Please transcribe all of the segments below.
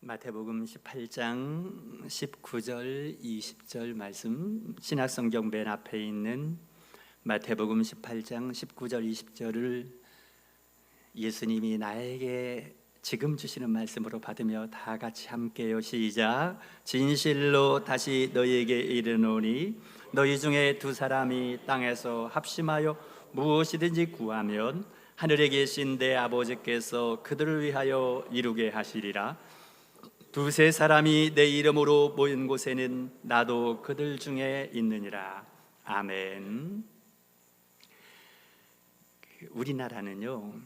마태복음 18장 19절 20절 말씀, 신약성경 맨 앞에 있는 마태복음 18장 19절 20절을 예수님이 나에게 지금 주시는 말씀으로 받으며 다 같이 함께요. 시작. 진실로 다시 너희에게 이르노니 너희 중에 두 사람이 땅에서 합심하여 무엇이든지 구하면 하늘에 계신 내 아버지께서 그들을 위하여 이루게 하시리라. 두세 사람이 내 이름으로 모인 곳에는 나도 그들 중에 있느니라. 아멘. 우리나라는요,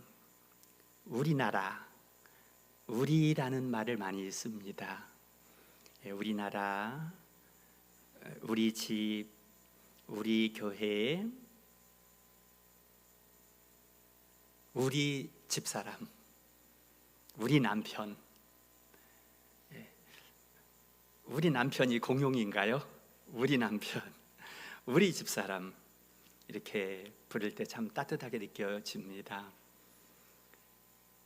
우리라는 말을 많이 씁니다. 우리나라, 우리 집, 우리 교회, 우리 집사람, 우리 남편. 우리 남편이 공용인가요? 우리 남편, 우리 집사람, 이렇게 부를 때 참 따뜻하게 느껴집니다.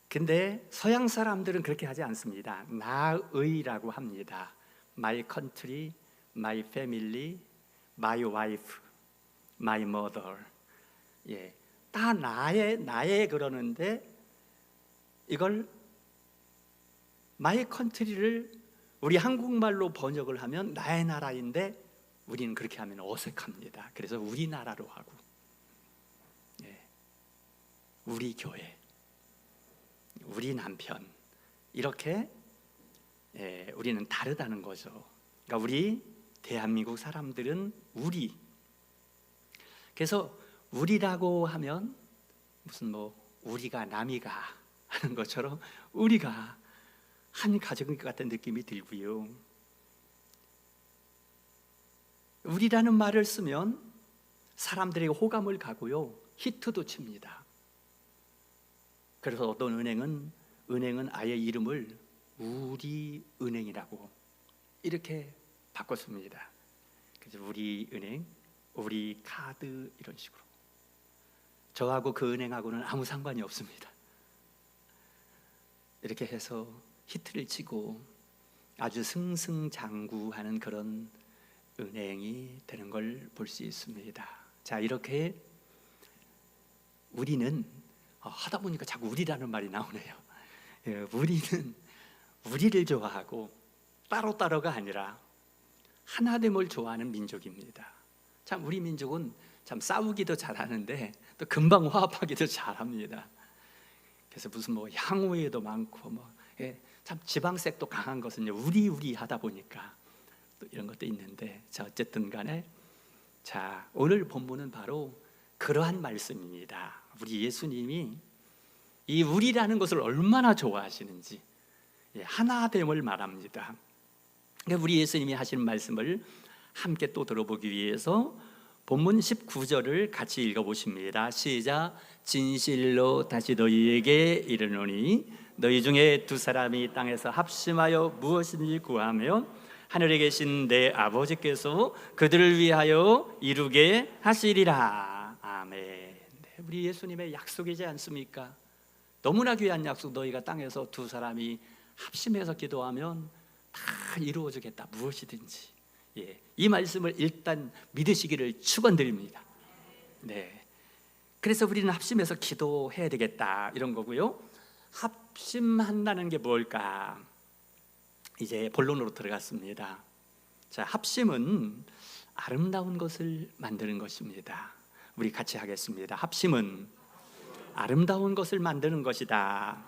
근데 서양 사람들은 그렇게 하지 않습니다. 나의라고 합니다. My country, my family, my wife, my mother. 다 나의 그러는데 이걸 my country를 우리 한국말로 번역을 하면 나의 나라인데 우리는 그렇게 하면 어색합니다. 그래서 우리나라로 하고, 우리 교회, 우리 남편, 이렇게 우리는 다르다는 거죠. 그러니까 우리 대한민국 사람들은 우리. 그래서 우리라고 하면 무슨 우리가 남이가 하는 것처럼 우리가 한 가족인 것 같은 느낌이 들고요. 우리라는 말을 쓰면 사람들에게 호감을 가고요, 히트도 칩니다. 그래서 어떤 은행은 아예 이름을 우리은행이라고 이렇게 바꿨습니다. 그래서 우리은행, 우리 카드 이런 식으로. 저하고 그 은행하고는 아무 상관이 없습니다. 이렇게 해서 히트를 치고 아주 승승장구하는 그런 은행이 되는 걸 볼 수 있습니다. 자, 이렇게 우리는 하다 보니까 자꾸 우리라는 말이 나오네요. 우리는 우리를 좋아하고 따로따로가 아니라 하나됨을 좋아하는 민족입니다. 참 우리 민족은 참 싸우기도 잘하는데 또 금방 화합하기도 잘합니다. 그래서 무슨 향후에도 많고 참 지방색도 강한 것은요, 우리 하다 보니까 또 이런 것도 있는데, 자, 어쨌든 간에, 자, 오늘 본문은 바로 그러한 말씀입니다. 우리 예수님이 이 우리라는 것을 얼마나 좋아하시는지, 하나됨을 말합니다. 그러니까 우리 예수님이 하시는 말씀을 함께 또 들어보기 위해서 본문 19절을 같이 읽어보십니다. 시작. 진실로 다시 너희에게 이르노니 너희 중에 두 사람이 땅에서 합심하여 무엇이든지 구하면 하늘에 계신 내 아버지께서 그들을 위하여 이루게 하시리라. 아멘. 우리 예수님의 약속이지 않습니까? 너무나 귀한 약속. 너희가 땅에서 두 사람이 합심해서 기도하면 다 이루어지겠다, 무엇이든지. 이 말씀을 일단 믿으시기를 축원드립니다. 그래서 우리는 합심해서 기도해야 되겠다, 이런 거고요. 합심한다는 게 뭘까? 이제 본론으로 들어갔습니다. 자, 합심은 아름다운 것을 만드는 것입니다. 우리 같이 하겠습니다. 합심은 아름다운 것을 만드는 것이다.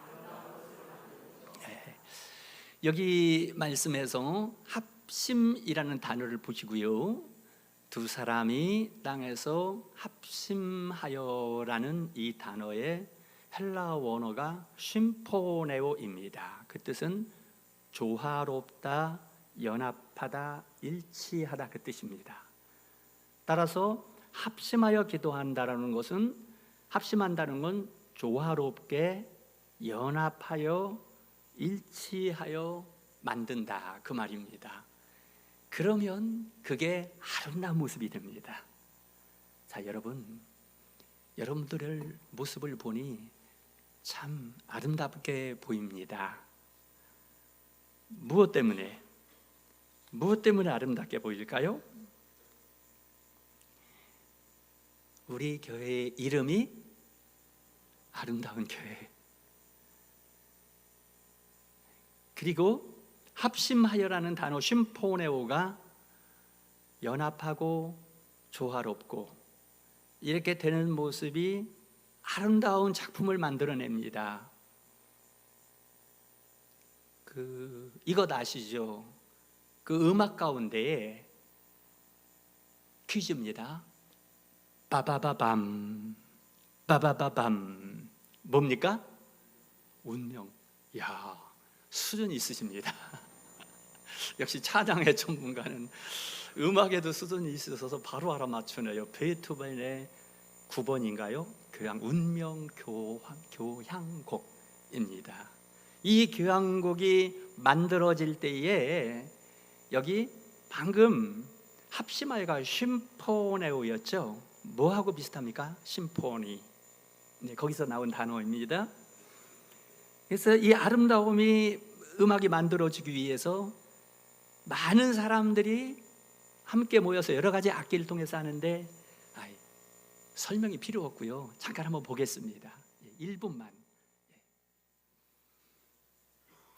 여기 말씀에서 합심이라는 단어를 보시고요, 두 사람이 땅에서 합심하여라는 이 단어의 헬라 원어가 쉼포네오입니다. 그 뜻은 조화롭다, 연합하다, 일치하다, 그 뜻입니다. 따라서 합심하여 기도한다라는 것은, 합심한다는 건 조화롭게 연합하여 일치하여 만든다, 그 말입니다. 그러면 그게 아름다운 모습이 됩니다. 자, 여러분들의 모습을 보니 참 아름답게 보입니다. 무엇 때문에 아름답게 보일까요? 우리 교회의 이름이 아름다운 교회, 그리고 합심하여라는 단어 심포네오가 연합하고 조화롭고 이렇게 되는 모습이 아름다운 작품을 만들어냅니다. 이것 아시죠? 그 음악 가운데에 퀴즈입니다. 빠바바밤 빠바바밤 뭡니까? 운명. 야, 수준이 있으십니다. 역시 찬양의 전문가는 음악에도 수준이 있어서 바로 알아맞추네요. 베토벤의 9번인가요? 교향 운명 교향곡입니다. 이 교향곡이 만들어질 때에 여기 방금 합심하여가 심포네오였죠. 뭐하고 비슷합니까? 심포니. 네, 거기서 나온 단어입니다. 그래서 이 아름다움이 음악이 만들어지기 위해서 많은 사람들이 함께 모여서 여러 가지 악기를 통해서 하는데 설명이 필요 없고요. 잠깐 한번 보겠습니다. 1분만.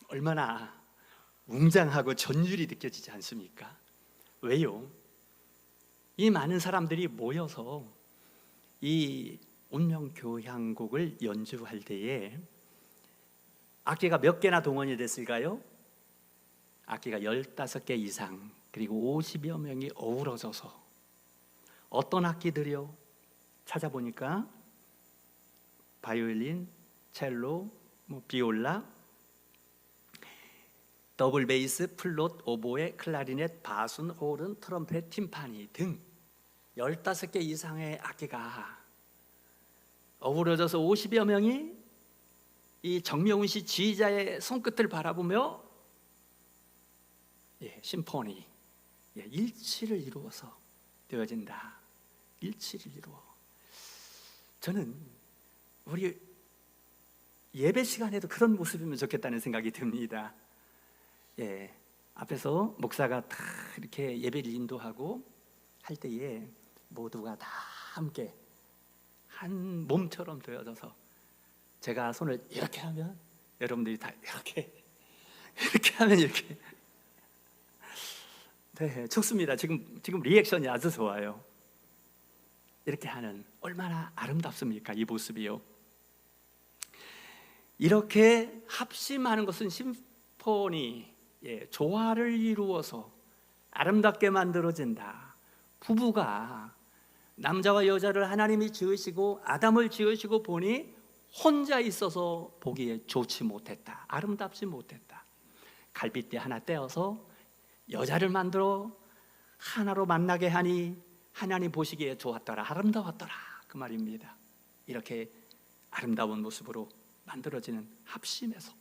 얼마나 웅장하고 전율이 느껴지지 않습니까? 왜요? 이 많은 사람들이 모여서 이 운명교향곡을 연주할 때에 악기가 몇 개나 동원이 됐을까요? 악기가 15개 이상, 그리고 50여 명이 어우러져서 어떤 악기들이요? 찾아보니까 바이올린, 첼로, 비올라, 더블 베이스, 플룻, 오보에, 클라리넷, 바순, 호른, 트럼펫, 팀파니 등 15개 이상의 악기가 어우러져서 50여 명이 이 정명훈 씨 지휘자의 손끝을 바라보며 심포니, 일치를 이루어서 되어진다. 일치를 이루어. 저는 우리 예배 시간에도 그런 모습이면 좋겠다는 생각이 듭니다. 앞에서 목사가 다 이렇게 예배를 인도하고 할 때에 모두가 다 함께 한 몸처럼 되어져서 제가 손을 이렇게 하면 여러분들이 다 이렇게 하면 이렇게. 네, 좋습니다. 지금 리액션이 아주 좋아요. 이렇게 하는, 얼마나 아름답습니까? 이 모습이요. 이렇게 합심하는 것은 심포니, 조화를 이루어서 아름답게 만들어진다. 부부가 남자와 여자를 하나님이 지으시고 아담을 지으시고 보니 혼자 있어서 보기에 좋지 못했다. 아름답지 못했다. 갈빗대 하나 떼어서 여자를 만들어 하나로 만나게 하니 하나님 보시기에 좋았더라, 아름다웠더라, 그 말입니다. 이렇게 아름다운 모습으로 만들어지는 합심에서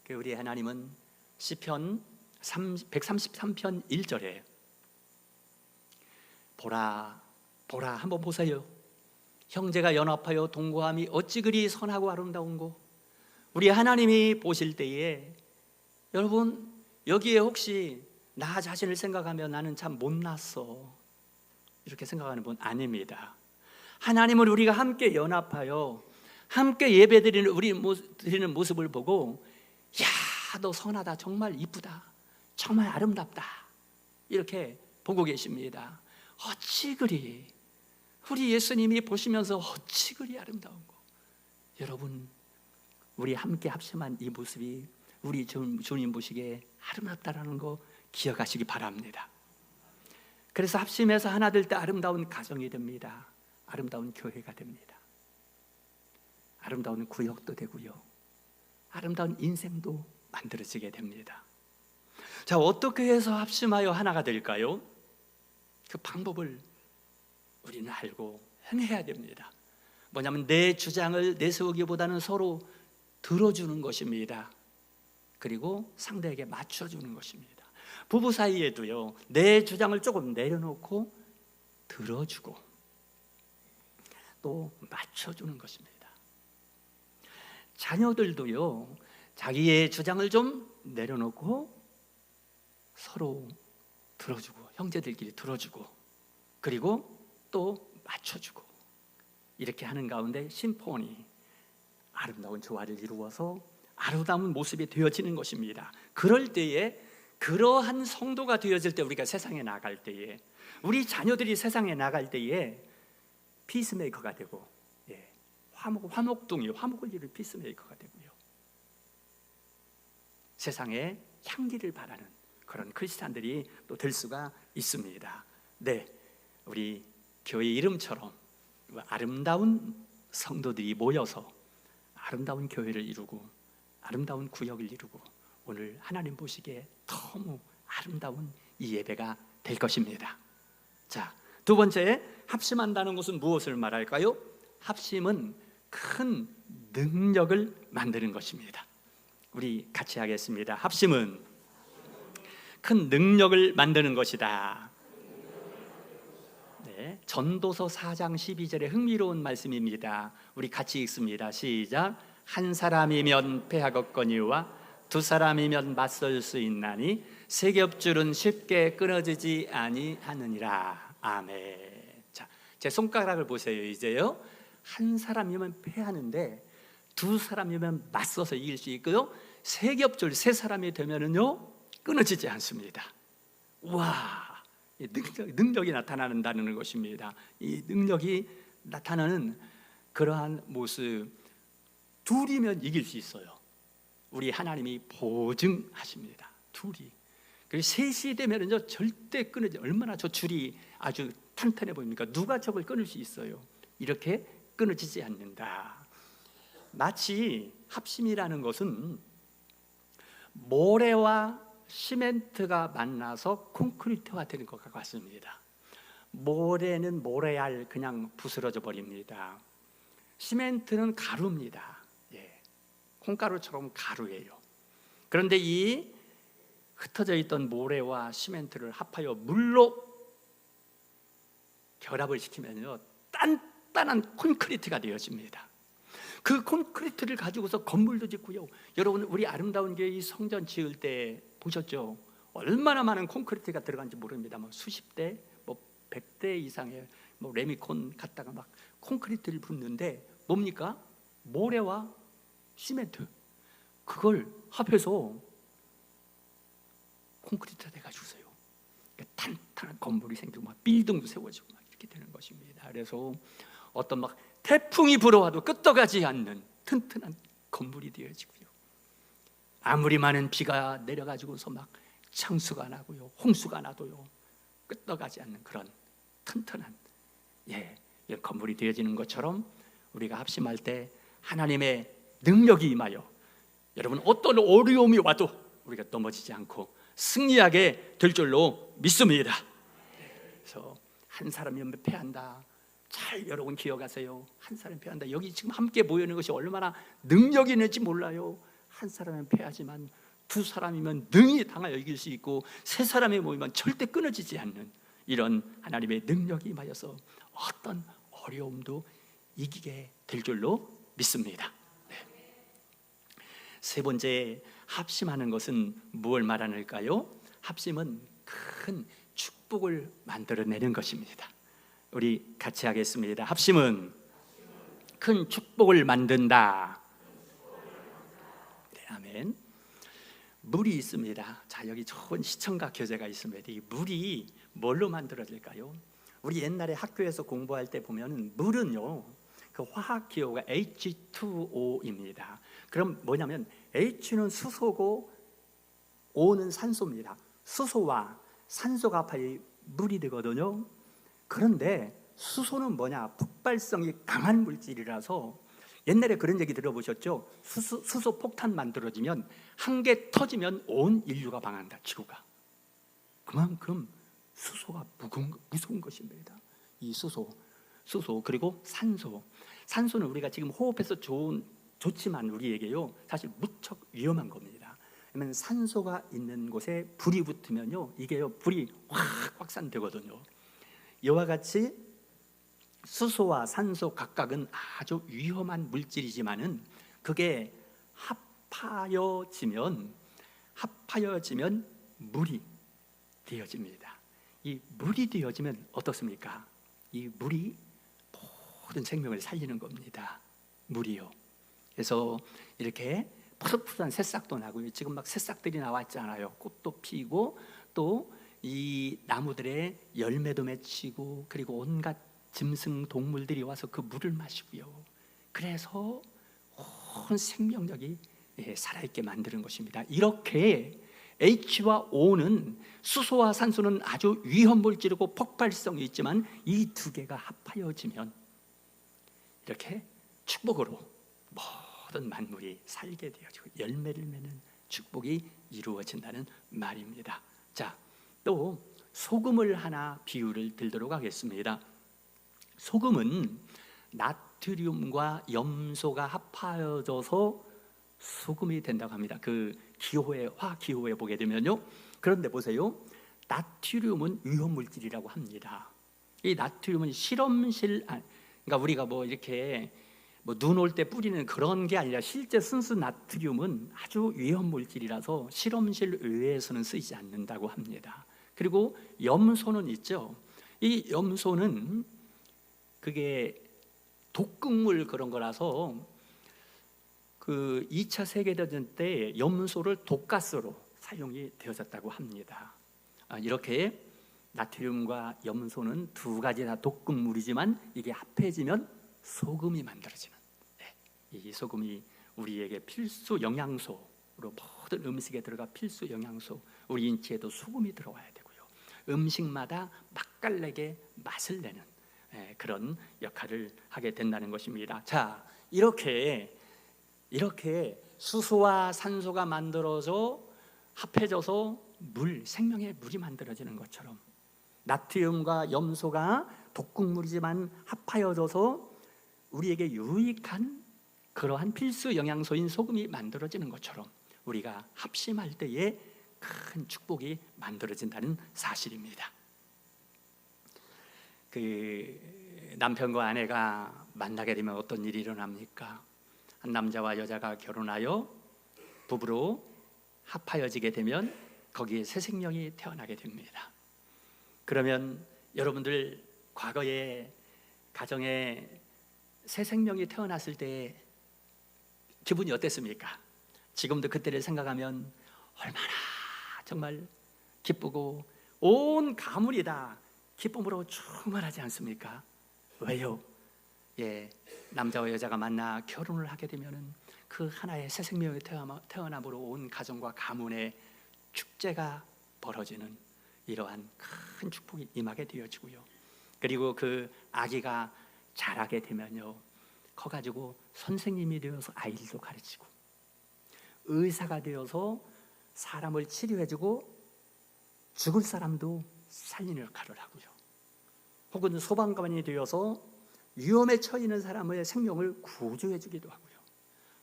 우리 하나님은 시편 133편 1절에 보라 보라, 한번 보세요. 형제가 연합하여 동거함이 어찌 그리 선하고 아름다운고. 우리 하나님이 보실 때에 여러분, 여기에 혹시 나 자신을 생각하면 나는 참 못났어, 이렇게 생각하는 분 아닙니다. 하나님은 우리가 함께 연합하여 함께 예배드리는 우리 드리는 모습을 보고, 야, 너 선하다, 정말 이쁘다, 정말 아름답다, 이렇게 보고 계십니다. 어찌 그리, 우리 예수님이 보시면서 어찌 그리 아름다운 거. 여러분, 우리 함께 합심한 이 모습이 우리 주님 보시기에 아름답다라는 거 기억하시기 바랍니다. 그래서 합심해서 하나 될 때 아름다운 가정이 됩니다. 아름다운 교회가 됩니다. 아름다운 구역도 되고요, 아름다운 인생도 만들어지게 됩니다. 자, 어떻게 해서 합심하여 하나가 될까요? 그 방법을 우리는 알고 행해야 됩니다. 뭐냐면 내 주장을 내세우기보다는 서로 들어주는 것입니다. 그리고 상대에게 맞춰주는 것입니다. 부부 사이에도요, 내 주장을 조금 내려놓고 들어주고 또 맞춰주는 것입니다. 자녀들도요, 자기의 주장을 좀 내려놓고 서로 들어주고, 형제들끼리 들어주고, 그리고 또 맞춰주고, 이렇게 하는 가운데 심포니, 아름다운 조화를 이루어서 아름다운 모습이 되어지는 것입니다. 그럴 때에, 그러한 성도가 되어질 때, 우리가 세상에 나갈 때에, 우리 자녀들이 세상에 나갈 때에 피스메이커가 되고, 화목동이 화목을 이룰 피스메이커가 되고요, 세상에 향기를 바라는 그런 크리스찬들이 또 될 수가 있습니다. 네, 우리 교회 이름처럼 아름다운 성도들이 모여서 아름다운 교회를 이루고 아름다운 구역을 이루고, 오늘 하나님 보시기에 너무 아름다운 이 예배가 될 것입니다. 자, 두 번째, 합심한다는 것은 무엇을 말할까요? 합심은 큰 능력을 만드는 것입니다. 우리 같이 하겠습니다. 합심은 큰 능력을 만드는 것이다. 네, 전도서 4장 12절의 흥미로운 말씀입니다. 우리 같이 읽습니다. 시작. 한 사람이면 패하겠거니와 두 사람이면 맞설 수 있나니 세 겹줄은 쉽게 끊어지지 아니하느니라. 아멘. 자, 제 손가락을 보세요. 이제요, 한 사람이면 패하는데 두 사람이면 맞서서 이길 수 있고요, 세 겹줄, 세 사람이 되면은요 끊어지지 않습니다. 와, 능력이 나타난다는 것입니다. 이 능력이 나타나는 그러한 모습, 둘이면 이길 수 있어요. 우리 하나님이 보증하십니다. 둘이. 그리고 셋이 되면은요 절대 끊어지. 얼마나 저 줄이 아주 탄탄해 보입니까? 누가 저걸 끊을 수 있어요? 이렇게 끊어지지 않는다. 마치 합심이라는 것은 모래와 시멘트가 만나서 콘크리트가 되는 것과 같습니다. 모래는 모래알 그냥 부스러져 버립니다. 시멘트는 가루입니다. 콩가루처럼 가루예요. 그런데 이 흩어져 있던 모래와 시멘트를 합하여 물로 결합을 시키면요 단단한 콘크리트가 되어집니다. 그 콘크리트를 가지고서 건물도 짓고요. 여러분, 우리 아름다운 교회 이 성전 지을 때 보셨죠? 얼마나 많은 콘크리트가 들어간지 모릅니다. 뭐 수십 대, 뭐 100대 이상의 뭐 레미콘 갖다가 막 콘크리트를 붓는데 뭡니까? 모래와 시멘트, 그걸 합해서 콘크리트가 돼가지고서요 탄탄한 건물이 생기고 막 빌딩도 세워지고 막 이렇게 되는 것입니다. 그래서 어떤 막 태풍이 불어와도 끄떡하지 않는 튼튼한 건물이 되어지고요, 아무리 많은 비가 내려가지고서 막 창수가 나고요, 홍수가 나도요 끄떡하지 않는 그런 튼튼한 이런 건물이 되어지는 것처럼, 우리가 합심할 때 하나님의 능력이 임하여 여러분 어떤 어려움이 와도 우리가 넘어지지 않고 승리하게 될 줄로 믿습니다. 그래서 한 사람이면 패한다. 잘 여러분 기억하세요. 한 사람이 패한다. 여기 지금 함께 모이는 것이 얼마나 능력이 있는지 몰라요. 한 사람은 패하지만 두 사람이면 능히 당하여 이길 수 있고, 세 사람이 모이면 절대 끊어지지 않는 이런 하나님의 능력이 임하여서 어떤 어려움도 이기게 될 줄로 믿습니다. 세 번째, 합심하는 것은 무엇을 말하는가요? 합심은 큰 축복을 만들어내는 것입니다. 우리 같이 하겠습니다. 합심은 큰 축복을 만든다. 네, 아멘. 물이 있습니다. 자, 여기 좋은 시청각 교재가 있습니다. 이 물이 뭘로 만들어질까요? 우리 옛날에 학교에서 공부할 때 보면 물은요, 그 화학 기호가 H2O입니다. 그럼 뭐냐면 H는 수소고 O는 산소입니다. 수소와 산소가 합하여 물이 되거든요. 그런데 수소는 뭐냐? 폭발성이 강한 물질이라서 옛날에 그런 얘기 들어보셨죠? 수소 폭탄 만들어지면 한 개 터지면 온 인류가 망한다, 지구가. 그만큼 수소가 무서운 것입니다. 이 수소 그리고 산소는 우리가 지금 호흡해서 좋지만 우리에게요 사실 무척 위험한 겁니다. 왜냐하면 산소가 있는 곳에 불이 붙으면요 이게요 불이 확 확산되거든요. 이와 같이 수소와 산소 각각은 아주 위험한 물질이지만은 그게 합하여지면 합하여지면 물이 되어집니다. 이 물이 되어지면 어떻습니까? 이 물이 모든 생명을 살리는 겁니다. 물이요. 그래서 이렇게 푸릇푸릇한 새싹도 나고요. 지금 막 새싹들이 나왔잖아요. 꽃도 피고 또 이 나무들의 열매도 맺히고, 그리고 온갖 짐승 동물들이 와서 그 물을 마시고요. 그래서 온 생명력이 살아있게 만드는 것입니다. 이렇게 H와 O는, 수소와 산소는 아주 위험 물질이고 폭발성이 있지만 이 두 개가 합하여지면 이렇게 축복으로 모든 만물이 살게 되어지고 열매를 맺는 축복이 이루어진다는 말입니다. 자, 또 소금을 하나 비유를 들도록 하겠습니다. 소금은 나트륨과 염소가 합하여져서 소금이 된다고 합니다. 그 기호에, 화기호에 보게 되면요. 그런데 보세요. 나트륨은 위험 물질이라고 합니다. 이 나트륨은 실험실, 그러니까 우리가 뭐 이렇게 눈 올 때 뿌리는 그런 게 아니라 실제 순수 나트륨은 아주 위험 물질이라서 실험실 외에서는 쓰이지 않는다고 합니다. 그리고 염소는 있죠. 이 염소는 그게 독극물 그런 거라서 그 2차 세계대전 때 염소를 독가스로 사용이 되어졌다고 합니다. 이렇게 나트륨과 염소는 두 가지 다 독극물이지만 이게 합해지면 소금이 만들어지는, 이 소금이 우리에게 필수 영양소로, 모든 음식에 들어가 필수 영양소, 우리 인체에도 소금이 들어와야 되고요. 음식마다 맛깔나게 맛을 내는 그런 역할을 하게 된다는 것입니다. 자, 이렇게 수소와 산소가 만들어져 합해져서 물, 생명의 물이 만들어지는 것처럼 나트륨과 염소가 독극물이지만 합하여져서 우리에게 유익한 그러한 필수 영양소인 소금이 만들어지는 것처럼 우리가 합심할 때에 큰 축복이 만들어진다는 사실입니다. 그 남편과 아내가 만나게 되면 어떤 일이 일어납니까? 한 남자와 여자가 결혼하여 부부로 합하여지게 되면 거기에 새 생명이 태어나게 됩니다. 그러면 여러분들 과거에 가정에 새 생명이 태어났을 때 기분이 어땠습니까? 지금도 그때를 생각하면 얼마나 정말 기쁘고 온 가문이 다 기쁨으로 충만하지 않습니까? 왜요? 남자와 여자가 만나 결혼을 하게 되면은 그 하나의 새 생명이 태어남으로 온 가정과 가문에 축제가 벌어지는 이러한 큰 축복이 임하게 되어지고요. 그리고 그 아기가 자라게 되면요, 커가지고 선생님이 되어서 아이들도 가르치고, 의사가 되어서 사람을 치료해주고 죽을 사람도 살리는 역할을 하고요. 혹은 소방관이 되어서 위험에 처해 있는 사람의 생명을 구조해주기도 하고요.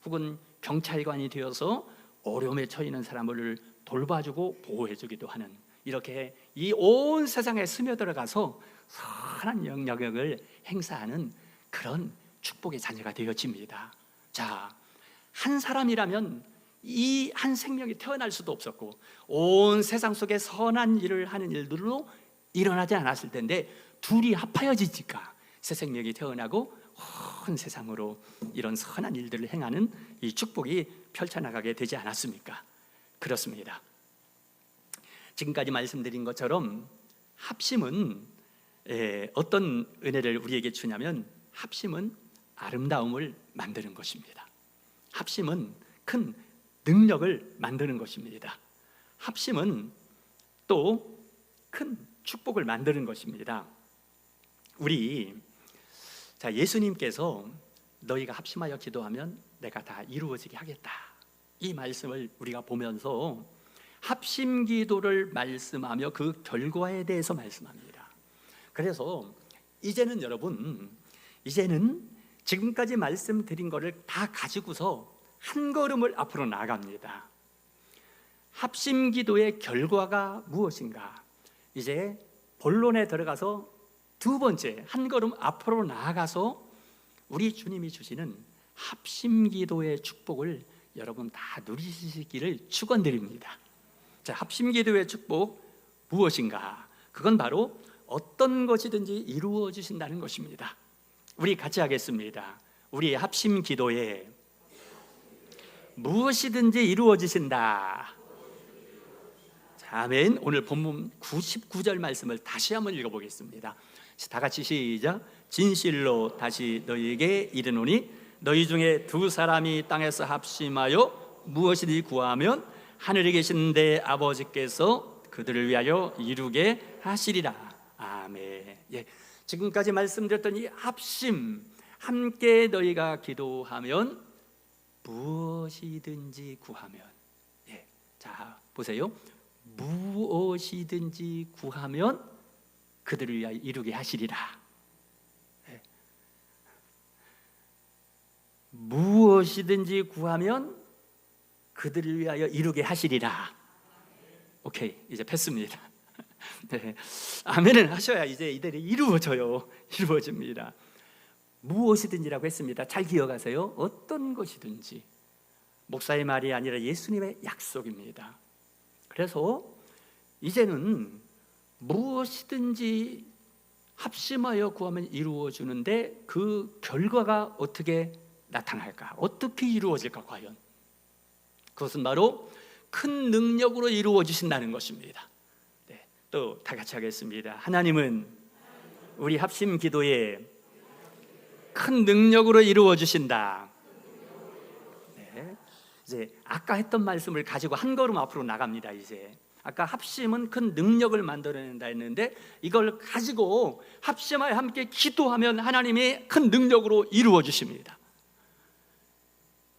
혹은 경찰관이 되어서 어려움에 처해 있는 사람을 돌봐주고 보호해주기도 하는, 이렇게 이 온 세상에 스며들어가서 선한 영역을 행사하는 그런 축복의 자녀가 되어집니다. 자, 한 사람이라면 이 한 생명이 태어날 수도 없었고 온 세상 속에 선한 일을 하는 일들로 일어나지 않았을 텐데 둘이 합하여지니까 새 생명이 태어나고 온 세상으로 이런 선한 일들을 행하는 이 축복이 펼쳐나가게 되지 않았습니까? 그렇습니다. 지금까지 말씀드린 것처럼 합심은 어떤 은혜를 우리에게 주냐면 합심은 아름다움을 만드는 것입니다. 합심은 큰 능력을 만드는 것입니다. 합심은 또 큰 축복을 만드는 것입니다. 예수님께서 너희가 합심하여 기도하면 내가 다 이루어지게 하겠다, 이 말씀을 우리가 보면서 합심 기도를 말씀하며 그 결과에 대해서 말씀합니다. 그래서 이제는 여러분, 지금까지 말씀드린 것을 다 가지고서 한 걸음을 앞으로 나아갑니다. 합심 기도의 결과가 무엇인가? 이제 본론에 들어가서 두 번째 한 걸음 앞으로 나아가서 우리 주님이 주시는 합심 기도의 축복을 여러분 다 누리시기를 축원드립니다. 자, 합심기도의 축복 무엇인가? 그건 바로 어떤 것이든지 이루어 주신다는 것입니다. 우리 같이 하겠습니다. 우리 합심기도에 무엇이든지 이루어 주신다. 자, 아멘. 오늘 본문 99절 말씀을 다시 한번 읽어보겠습니다. 다 같이 시작. 진실로 다시 너희에게 이르노니 너희 중에 두 사람이 땅에서 합심하여 무엇이든지 구하면 하늘에 계신 내 아버지께서 그들을 위하여 이루게 하시리라. 아멘. 예, 지금까지 말씀드렸던 이 합심, 함께 너희가 기도하면 무엇이든지 구하면, 예, 자 보세요. 무엇이든지 구하면 그들을 위하여 이루게 하시리라. 예. 무엇이든지 구하면 그들을 위하여 이루게 하시리라. 오케이, 이제 뺐습니다. 네. 아멘을 하셔야 이제 이들이 이루어져요. 이루어집니다. 무엇이든지라고 했습니다. 잘 기억하세요. 어떤 것이든지. 목사의 말이 아니라 예수님의 약속입니다. 그래서 이제는 무엇이든지 합심하여 구하면 이루어주는데 그 결과가 어떻게 나타날까? 어떻게 이루어질까 과연? 그것은 바로 큰 능력으로 이루어지신다는 것입니다. 네, 또 다 같이 하겠습니다. 하나님은 우리 합심 기도에 큰 능력으로 이루어주신다. 네, 이제 아까 했던 말씀을 가지고 한 걸음 앞으로 나갑니다. 이제 아까 합심은 큰 능력을 만들어낸다 했는데 이걸 가지고 합심하여 함께 기도하면 하나님이 큰 능력으로 이루어주십니다.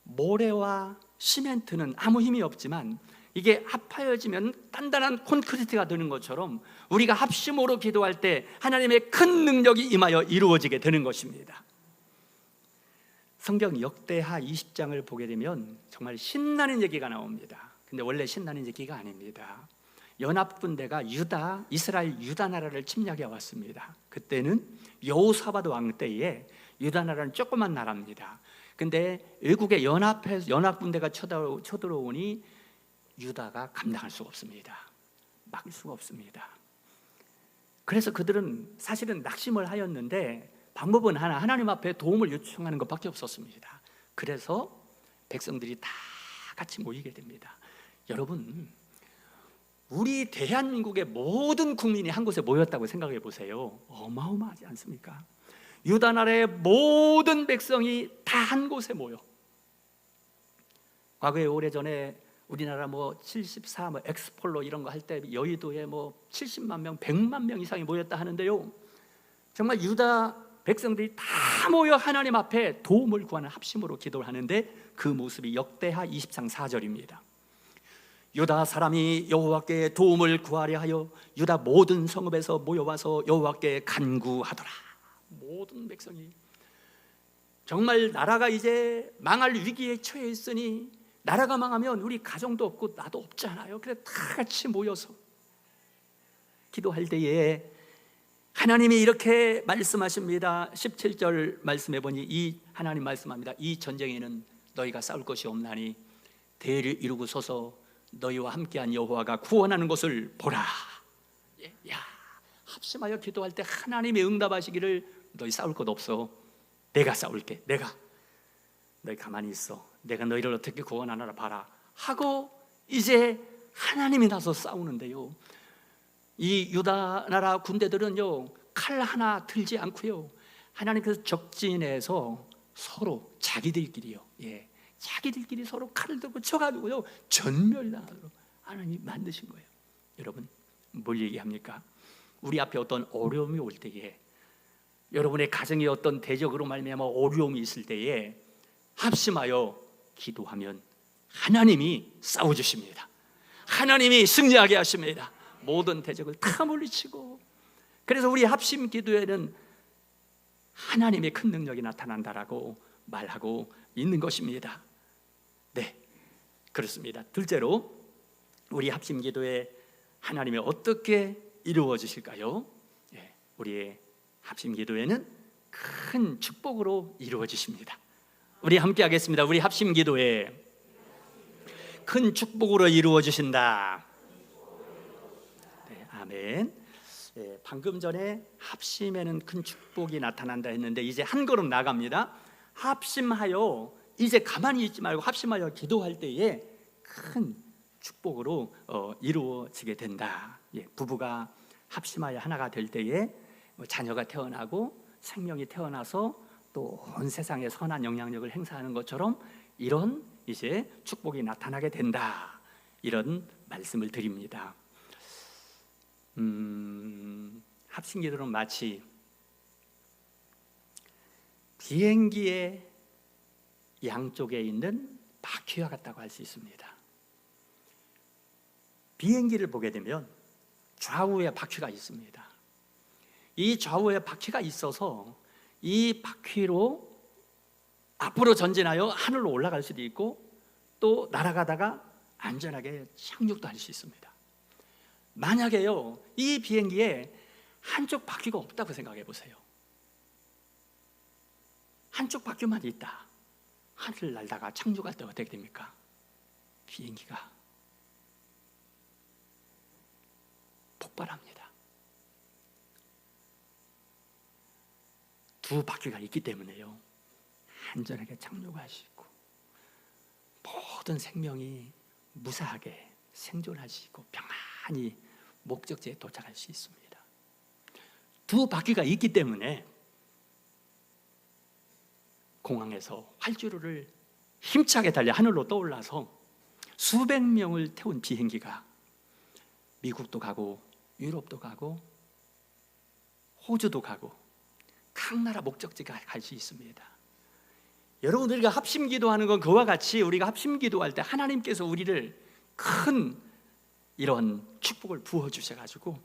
모래와 시멘트는 아무 힘이 없지만 이게 합하여지면 단단한 콘크리트가 되는 것처럼 우리가 합심으로 기도할 때 하나님의 큰 능력이 임하여 이루어지게 되는 것입니다. 성경 역대하 20장을 보게 되면 정말 신나는 얘기가 나옵니다. 근데 원래 신나는 얘기가 아닙니다. 연합군대가 이스라엘 유다 나라를 침략해 왔습니다. 그때는 여호사밧 왕 때에 유다 나라는 조그만 나라입니다. 근데 외국의 연합군대가 쳐들어오니 유다가 감당할 수가 없습니다. 막을 수가 없습니다. 그래서 그들은 사실은 낙심을 하였는데 방법은 하나, 하나님 앞에 도움을 요청하는 것밖에 없었습니다. 그래서 백성들이 다 같이 모이게 됩니다. 여러분, 우리 대한민국의 모든 국민이 한 곳에 모였다고 생각해 보세요. 어마어마하지 않습니까? 유다 나라의 모든 백성이 다 한 곳에 모여. 과거에 오래전에 우리나라 74 엑스폴로 이런 거 할 때 여의도에 70만 명, 100만 명 이상이 모였다 하는데요. 정말 유다 백성들이 다 모여 하나님 앞에 도움을 구하는 합심으로 기도를 하는데 그 모습이 역대하 20장 4절입니다. 유다 사람이 여호와께 도움을 구하려 하여 유다 모든 성읍에서 모여와서 여호와께 간구하더라. 모든 백성이 정말 나라가 이제 망할 위기에 처해 있으니 나라가 망하면 우리 가정도 없고 나도 없잖아요. 그래서 다 같이 모여서 기도할 때에 하나님이 이렇게 말씀하십니다. 17절 말씀해 보니 이 하나님 말씀합니다. 이 전쟁에는 너희가 싸울 것이 없나니 대를 이루고 서서 너희와 함께한 여호와가 구원하는 것을 보라. 야, 합심하여 기도할 때 하나님이 응답하시기를 너희 싸울 것 없어. 내가 싸울게. 너희 가만히 있어. 내가 너희를 어떻게 구원하나 봐라 하고 이제 하나님이 나서 싸우는데요. 이 유다 나라 군대들은요 칼 하나 들지 않고요 하나님께서 적진에서 서로 자기들끼리요, 자기들끼리 서로 칼을 들고 쳐가지고요 전멸당하도록 하나님이 만드신 거예요. 여러분, 뭘 얘기합니까? 우리 앞에 어떤 어려움이 올 때에, 여러분의 가정에 어떤 대적으로 말미암아 어려움이 있을 때에 합심하여 기도하면 하나님이 싸워주십니다. 하나님이 승리하게 하십니다. 모든 대적을 다 물리치고. 그래서 우리 합심 기도에는 하나님의 큰 능력이 나타난다라고 말하고 있는 것입니다. 네, 그렇습니다. 둘째로 우리 합심 기도에 하나님이 어떻게 이루어 주실까요? 우리의 합심 기도에는 큰 축복으로 이루어지십니다. 우리 함께 하겠습니다. 우리 합심 기도에 큰 축복으로 이루어지신다. 아멘. 방금 전에 합심에는 큰 축복이 나타난다 했는데 이제 한 걸음 나갑니다. 합심하여, 이제 가만히 있지 말고 합심하여 기도할 때에 큰 축복으로 이루어지게 된다. 부부가 합심하여 하나가 될 때에 자녀가 태어나고 생명이 태어나서 또 온 세상에 선한 영향력을 행사하는 것처럼 이런 이제 축복이 나타나게 된다. 이런 말씀을 드립니다. 합심기도는 마치 비행기의 양쪽에 있는 바퀴와 같다고 할 수 있습니다. 비행기를 보게 되면 좌우에 바퀴가 있습니다. 이 좌우에 바퀴가 있어서 이 바퀴로 앞으로 전진하여 하늘로 올라갈 수도 있고 또 날아가다가 안전하게 착륙도 할 수 있습니다. 만약에요, 이 비행기에 한쪽 바퀴가 없다고 생각해 보세요. 한쪽 바퀴만 있다. 하늘을 날다가 착륙할 때 어떻게 됩니까? 비행기가 폭발합니다. 두 바퀴가 있기 때문에요, 안전하게 착륙할 수 있고 모든 생명이 무사하게 생존할 수 있고 평안히 목적지에 도착할 수 있습니다. 두 바퀴가 있기 때문에 공항에서 활주로를 힘차게 달려 하늘로 떠올라서 수백 명을 태운 비행기가 미국도 가고 유럽도 가고 호주도 가고 각 나라 목적지가 갈 수 있습니다. 여러분, 우리가 합심 기도하는 건 그와 같이 우리가 합심 기도할 때 하나님께서 우리를 큰 이런 축복을 부어주셔가지고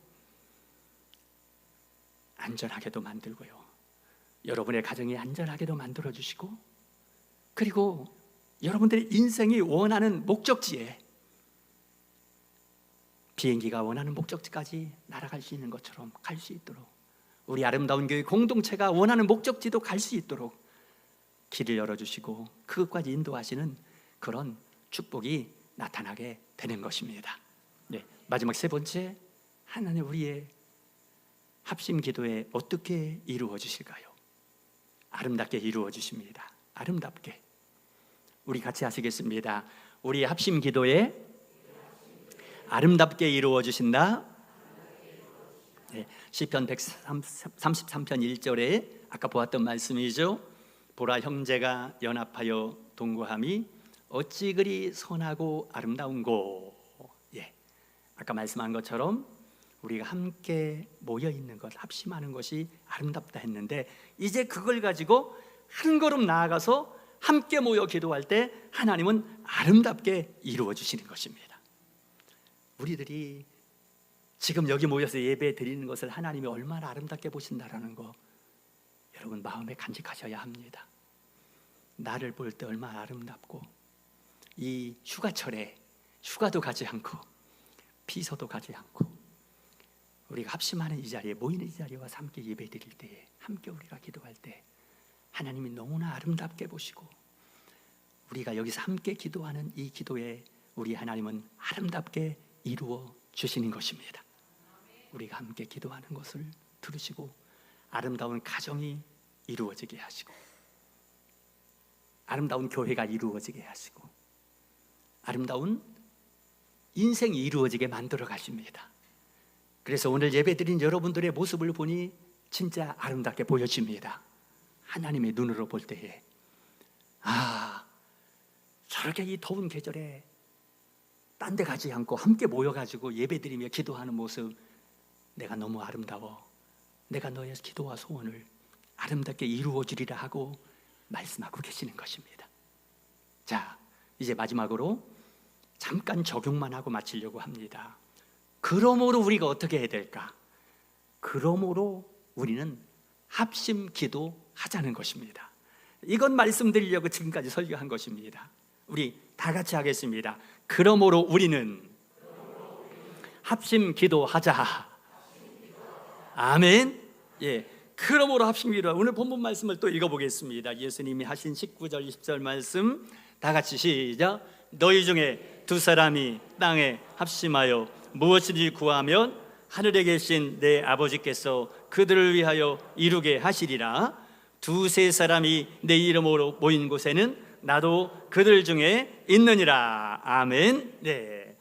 안전하게도 만들고요, 여러분의 가정이 안전하게도 만들어주시고, 그리고 여러분들의 인생이 원하는 목적지에, 비행기가 원하는 목적지까지 날아갈 수 있는 것처럼 갈 수 있도록, 우리 아름다운 교회 공동체가 원하는 목적지도 갈 수 있도록 길을 열어주시고 그것까지 인도하시는 그런 축복이 나타나게 되는 것입니다. 마지막 세 번째, 하나님 우리의 합심 기도에 어떻게 이루어 주실까요? 아름답게 이루어 주십니다. 아름답게. 우리 같이 하시겠습니다. 우리의 합심 기도에 아름답게 이루어 주신다. 시편 133편 1절에 아까 보았던 말씀이죠. 보라, 형제가 연합하여 동거함이 어찌 그리 선하고 아름다운고. 아까 말씀한 것처럼 우리가 함께 모여 있는 것, 합심하는 것이 아름답다 했는데, 이제 그걸 가지고 한 걸음 나아가서 함께 모여 기도할 때 하나님은 아름답게 이루어 주시는 것입니다. 우리들이 지금 여기 모여서 예배 드리는 것을 하나님이 얼마나 아름답게 보신다라는 거 여러분 마음에 간직하셔야 합니다. 나를 볼 때 얼마나 아름답고, 이 휴가철에 휴가도 가지 않고 비서도 가지 않고 우리가 합심하는 이 자리에, 모이는 이 자리와 함께 예배 드릴 때에, 함께 우리가 기도할 때 하나님이 너무나 아름답게 보시고, 우리가 여기서 함께 기도하는 이 기도에 우리 하나님은 아름답게 이루어 주시는 것입니다. 우리가 함께 기도하는 것을 들으시고 아름다운 가정이 이루어지게 하시고, 아름다운 교회가 이루어지게 하시고, 아름다운 인생이 이루어지게 만들어 가십니다. 그래서 오늘 예배드린 여러분들의 모습을 보니 진짜 아름답게 보여집니다. 하나님의 눈으로 볼 때에, 저렇게 이 더운 계절에 딴 데 가지 않고 함께 모여가지고 예배드리며 기도하는 모습, 내가 너무 아름다워. 내가 너의 기도와 소원을 아름답게 이루어 주리라 하고 말씀하고 계시는 것입니다. 자, 이제 마지막으로 잠깐 적용만 하고 마치려고 합니다. 그러므로 우리가 어떻게 해야 될까? 그러므로 우리는 합심 기도하자는 것입니다. 이건 말씀드리려고 지금까지 설교한 것입니다. 우리 다 같이 하겠습니다. 그러므로 우리는 합심 기도하자. 아멘. 그러므로 합심 기도. 오늘 본문 말씀을 또 읽어보겠습니다. 예수님이 하신 19절 20절 말씀 다 같이 시작. 너희 중에 두 사람이 땅에 합심하여 무엇이든지 구하면 하늘에 계신 내 아버지께서 그들을 위하여 이루게 하시리라. 두세 사람이 내 이름으로 모인 곳에는 나도 그들 중에 있느니라. 아멘. 네,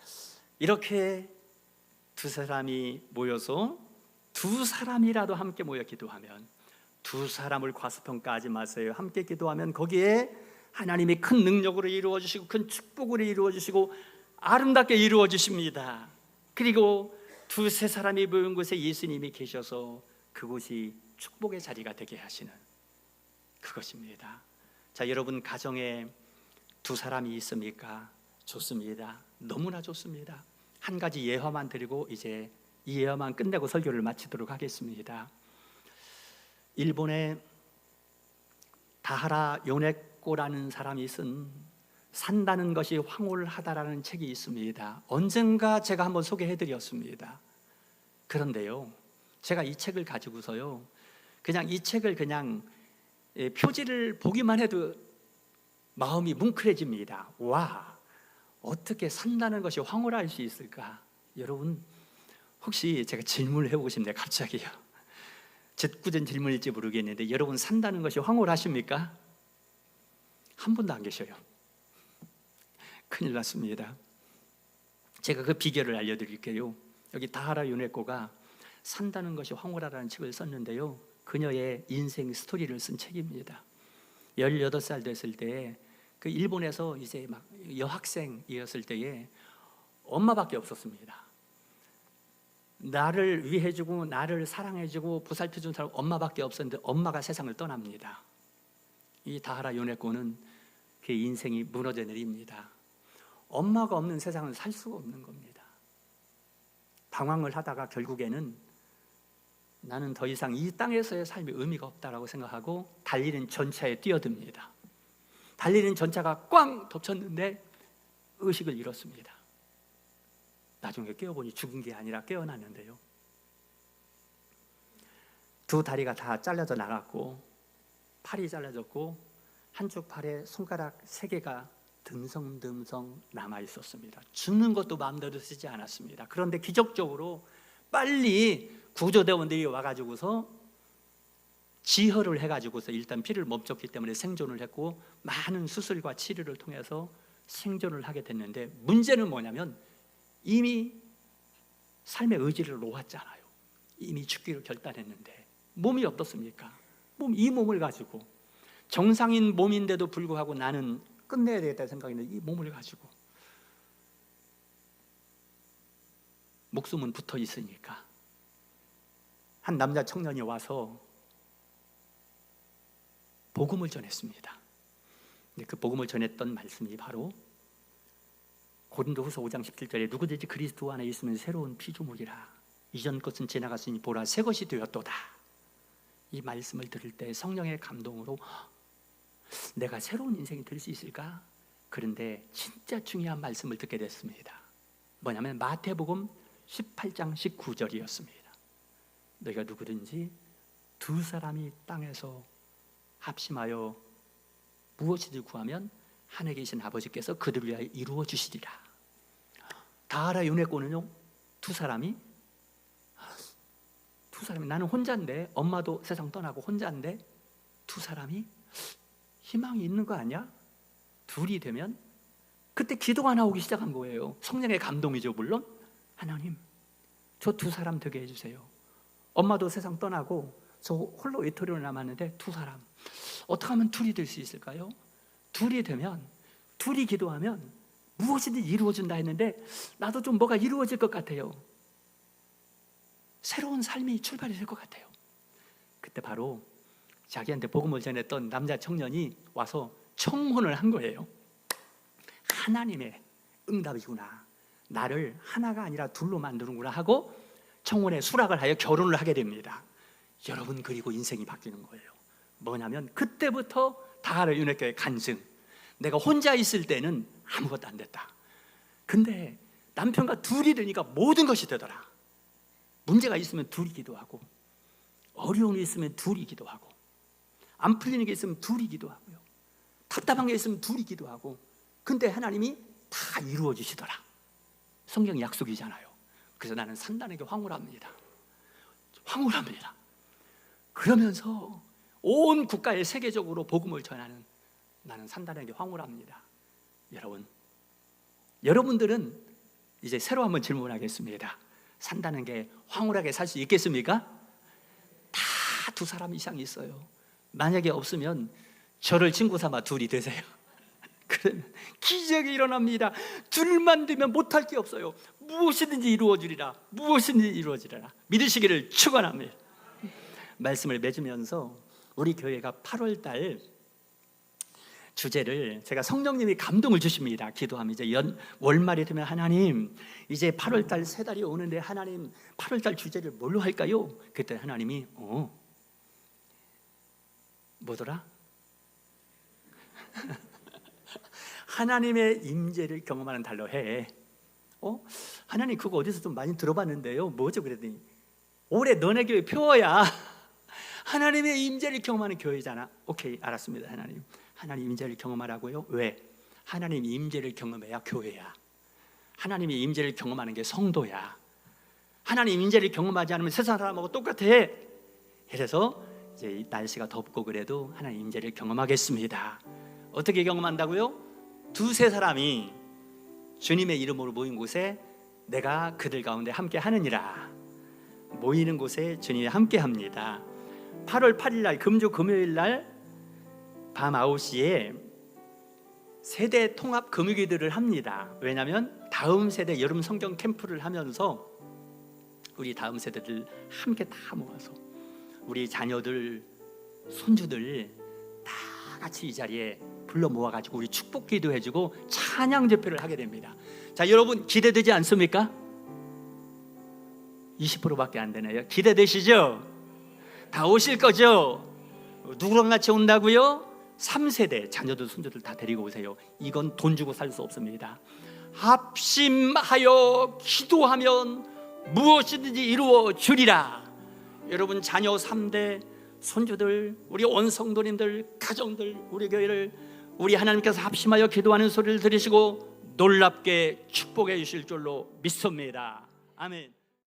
이렇게 두 사람이 모여서 두 사람이라도 함께 모여 기도하면, 두 사람을 과소평가하지 마세요. 함께 기도하면 거기에 하나님이 큰 능력으로 이루어 주시고 큰 축복으로 이루어 주시고 아름답게 이루어 주십니다. 그리고 두세 사람이 모인 곳에 예수님이 계셔서 그곳이 축복의 자리가 되게 하시는 그것입니다. 자, 여러분 가정에 두 사람이 있습니까? 좋습니다. 너무나 좋습니다. 한 가지 예화만 드리고 이제 이 예화만 끝내고 설교를 마치도록 하겠습니다. 일본에 다하라 요네코라는 사람이 쓴 산다는 것이 황홀하다라는 책이 있습니다. 언젠가 제가 한번 소개해드렸습니다. 그런데요, 제가 이 책을 가지고서요, 그냥 이 책을 그냥 표지를 보기만 해도 마음이 뭉클해집니다. 와, 어떻게 산다는 것이 황홀할 수 있을까? 여러분, 혹시 제가 질문을 해보고 싶네요. 갑자기요. 짓궂은 질문일지 모르겠는데, 여러분 산다는 것이 황홀하십니까? 한 분도 안 계셔요. 큰일 났습니다. 제가 그 비결을 알려드릴게요. 여기 다하라 요네코가 산다는 것이 황홀하다는 책을 썼는데요, 그녀의 인생 스토리를 쓴 책입니다. 18살 됐을 때 그 일본에서 이제 막 여학생이었을 때에 엄마밖에 없었습니다. 나를 위해주고 나를 사랑해주고 보살펴준 사람 엄마밖에 없었는데 엄마가 세상을 떠납니다. 이 다하라 요네코는 그의 인생이 무너져 내립니다. 엄마가 없는 세상은 살 수가 없는 겁니다. 방황을 하다가 결국에는 나는 더 이상 이 땅에서의 삶이 의미가 없다라고 생각하고 달리는 전차에 뛰어듭니다. 달리는 전차가 꽝 덮쳤는데 의식을 잃었습니다. 나중에 깨어보니 죽은 게 아니라 깨어났는데요, 두 다리가 다 잘려져 나갔고 팔이 잘라졌고 한쪽 팔에 손가락 3개가 듬성듬성 남아 있었습니다. 죽는 것도 마음대로 쓰지 않았습니다. 그런데 기적적으로 빨리 구조대원들이 와가지고서 지혈을 해가지고서 일단 피를 멈췄기 때문에 생존을 했고 많은 수술과 치료를 통해서 생존을 하게 됐는데, 문제는 뭐냐면 이미 삶의 의지를 놓았잖아요. 이미 죽기로 결단했는데 몸이 어떻습니까? 이 몸을 가지고 정상인 몸인데도 불구하고 나는 끝내야 되겠다 생각했는데 이 몸을 가지고 목숨은 붙어 있으니까 한 남자 청년이 와서 복음을 전했습니다. 그 복음을 전했던 말씀이 바로 고린도후서 5장 17절에 누구든지 그리스도 안에 있으면 새로운 피조물이라, 이전 것은 지나갔으니 보라 새 것이 되었도다. 이 말씀을 들을 때 성령의 감동으로 내가 새로운 인생이 될 수 있을까? 그런데 진짜 중요한 말씀을 듣게 됐습니다. 뭐냐면 마태복음 18장 19절이었습니다. 너희가 누구든지 두 사람이 땅에서 합심하여 무엇이든 구하면 하늘에 계신 아버지께서 그들을 위하여 이루어 주시리라. 다하라 요네코는요, 두 사람이 나는 혼자인데, 엄마도 세상 떠나고 혼자인데 두 사람이 희망이 있는 거 아니야? 둘이 되면 그때 기도가 나오기 시작한 거예요. 성령의 감동이죠. 물론 하나님, 저 두 사람 되게 해주세요. 엄마도 세상 떠나고 저 홀로 외톨이로 남았는데 두 사람 어떻게 하면 둘이 될 수 있을까요? 둘이 되면, 둘이 기도하면 무엇이든 이루어진다 했는데 나도 좀 뭐가 이루어질 것 같아요. 새로운 삶이 출발이 될 것 같아요. 그때 바로 자기한테 복음을 전했던 남자 청년이 와서 청혼을 한 거예요. 하나님의 응답이구나, 나를 하나가 아니라 둘로 만드는구나 하고 청혼에 수락을 하여 결혼을 하게 됩니다. 여러분, 그리고 인생이 바뀌는 거예요. 뭐냐면 그때부터 다하라 요네코의 간증, 내가 혼자 있을 때는 아무것도 안 됐다. 근데 남편과 둘이 되니까 모든 것이 되더라. 문제가 있으면 둘이 기도하고, 어려움이 있으면 둘이 기도하고, 안 풀리는 게 있으면 둘이 기도하고요, 답답한 게 있으면 둘이 기도하고, 근데 하나님이 다 이루어 주시더라. 성경 약속이잖아요. 그래서 나는 산단에게 황홀합니다. 황홀합니다. 그러면서 온 국가에 세계적으로 복음을 전하는 나는 산단에게 황홀합니다. 여러분들은 이제 새로 한번 질문하겠습니다. 산단에게 황홀하게 살 수 있겠습니까? 다 두 사람 이상 있어요. 만약에 없으면 저를 친구 삼아 둘이 되세요. 그러면 기적이 일어납니다. 둘만 되면 못할 게 없어요. 무엇이든지 이루어지리라. 무엇이든지 이루어지리라. 믿으시기를 축원합니다. 말씀을 맺으면서 우리 교회가 8월 달 주제를 제가 성령님이 감동을 주십니다. 기도하면 이제 월말이 되면 하나님 이제 8월 달 세 달이 오는데 하나님 8월 달 주제를 뭘로 할까요? 그때 하나님이 뭐더라? 하나님의 임재를 경험하는 달로 해. 하나님 그거 어디서 좀 많이 들어봤는데요. 뭐죠? 그랬더니 올해 너네 교회 표어야. 하나님의 임재를 경험하는 교회잖아. 오케이, 알았습니다. 하나님 임재를 경험하라고요? 왜? 하나님 임재를 경험해야 교회야. 하나님의 임재를 경험하는 게 성도야. 하나님 임재를 경험하지 않으면 세상 사람하고 똑같아. 그래서 이제 날씨가 덥고 그래도 하나님 임재를 경험하겠습니다. 어떻게 경험한다고요? 두세 사람이 주님의 이름으로 모인 곳에 내가 그들 가운데 함께 하느니라. 모이는 곳에 주님이 함께 합니다. 8월 8일 날 금주 금요일 날 밤 9시에 세대 통합 금요기도를 합니다. 왜냐하면 다음 세대 여름 성경 캠프를 하면서 우리 다음 세대들 함께 다 모아서 우리 자녀들, 손주들 다 같이 이 자리에 불러 모아가지고 우리 축복 기도해주고 찬양 집회를 하게 됩니다. 자, 여러분 기대되지 않습니까? 20%밖에 안 되네요. 기대되시죠? 다 오실 거죠? 누구랑 같이 온다고요? 3세대 자녀들, 손주들 다 데리고 오세요. 이건 돈 주고 살 수 없습니다. 합심하여 기도하면 무엇이든지 이루어 주리라. 여러분 자녀 3대, 손주들, 우리 온 성도님들, 가정들, 우리 교회를 우리 하나님께서 합심하여 기도하는 소리를 들으시고 놀랍게 축복해 주실 줄로 믿습니다. 아멘.